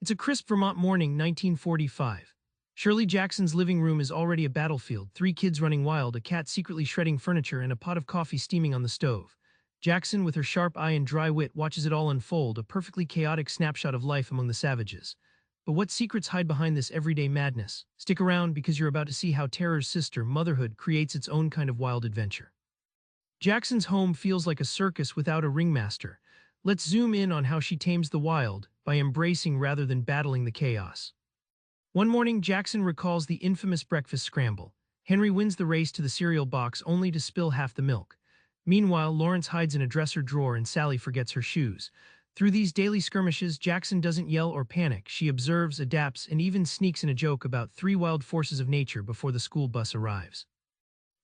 It's a crisp Vermont morning, 1945. Shirley Jackson's living room is already a battlefield, three kids running wild, a cat secretly shredding furniture, and a pot of coffee steaming on the stove. Jackson, with her sharp eye and dry wit, watches it all unfold, a perfectly chaotic snapshot of life among the savages. But what secrets hide behind this everyday madness? Stick around because you're about to see how terror's sister, Motherhood, creates its own kind of wild adventure. Jackson's home feels like a circus without a ringmaster. Let's zoom in on how she tames the wild, by embracing rather than battling the chaos. One morning, Jackson recalls the infamous breakfast scramble. Henry wins the race to the cereal box only to spill half the milk. Meanwhile, Lawrence hides in a dresser drawer and Sally forgets her shoes. Through these daily skirmishes, Jackson doesn't yell or panic. She observes, adapts, and even sneaks in a joke about three wild forces of nature before the school bus arrives.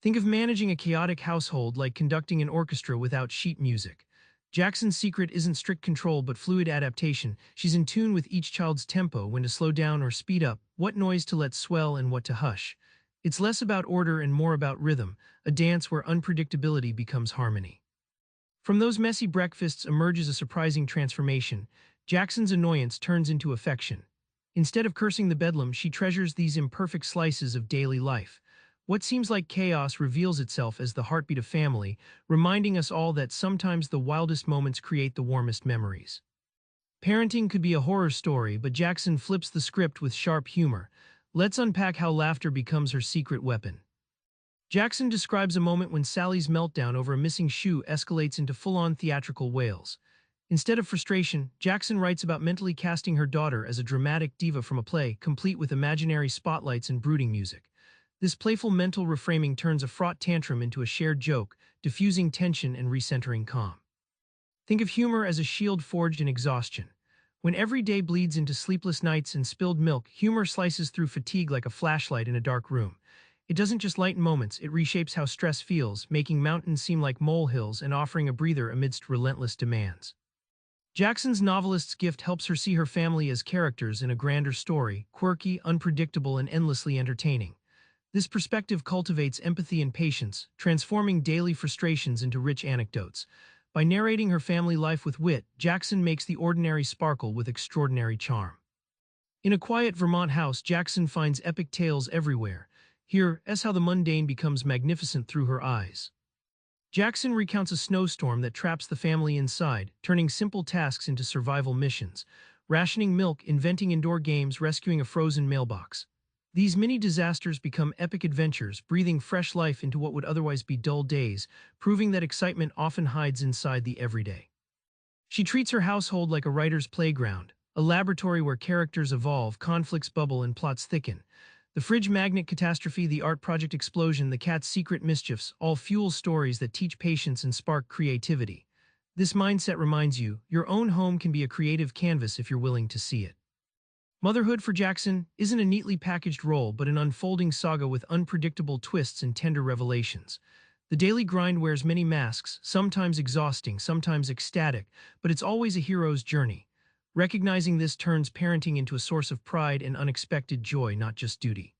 Think of managing a chaotic household like conducting an orchestra without sheet music. Jackson's secret isn't strict control but fluid adaptation. She's in tune with each child's tempo, when to slow down or speed up, what noise to let swell and what to hush. It's less about order and more about rhythm, a dance where unpredictability becomes harmony. From those messy breakfasts emerges a surprising transformation. Jackson's annoyance turns into affection. Instead of cursing the bedlam, she treasures these imperfect slices of daily life. What seems like chaos reveals itself as the heartbeat of family, reminding us all that sometimes the wildest moments create the warmest memories. Parenting could be a horror story, but Jackson flips the script with sharp humor. Let's unpack how laughter becomes her secret weapon. Jackson describes a moment when Sally's meltdown over a missing shoe escalates into full-on theatrical wails. Instead of frustration, Jackson writes about mentally casting her daughter as a dramatic diva from a play, complete with imaginary spotlights and brooding music. This playful mental reframing turns a fraught tantrum into a shared joke, diffusing tension and recentering calm. Think of humor as a shield forged in exhaustion. When every day bleeds into sleepless nights and spilled milk, humor slices through fatigue like a flashlight in a dark room. It doesn't just lighten moments, it reshapes how stress feels, making mountains seem like molehills and offering a breather amidst relentless demands. Jackson's novelist's gift helps her see her family as characters in a grander story, quirky, unpredictable, and endlessly entertaining. This perspective cultivates empathy and patience, transforming daily frustrations into rich anecdotes. By narrating her family life with wit, Jackson makes the ordinary sparkle with extraordinary charm. In a quiet Vermont house, Jackson finds epic tales everywhere. Here is how the mundane becomes magnificent through her eyes. Jackson recounts a snowstorm that traps the family inside, turning simple tasks into survival missions. Rationing milk, inventing indoor games, rescuing a frozen mailbox. These mini-disasters become epic adventures, breathing fresh life into what would otherwise be dull days, proving that excitement often hides inside the everyday. She treats her household like a writer's playground, a laboratory where characters evolve, conflicts bubble, and plots thicken. The fridge magnet catastrophe, the art project explosion, the cat's secret mischiefs, all fuel stories that teach patience and spark creativity. This mindset reminds you, your own home can be a creative canvas if you're willing to see it. Motherhood for Jackson isn't a neatly packaged role but an unfolding saga with unpredictable twists and tender revelations. The daily grind wears many masks, sometimes exhausting, sometimes ecstatic, but it's always a hero's journey. Recognizing this turns parenting into a source of pride and unexpected joy, not just duty.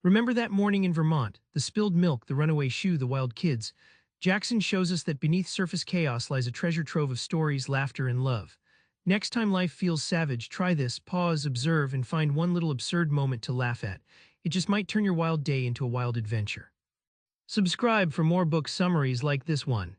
Remember that morning in Vermont, the spilled milk, the runaway shoe, the wild kids? Jackson shows us that beneath surface chaos lies a treasure trove of stories, laughter, and love. Next time life feels savage, try this: pause, observe, and find one little absurd moment to laugh at. It just might turn your wild day into a wild adventure. Subscribe for more book summaries like this one.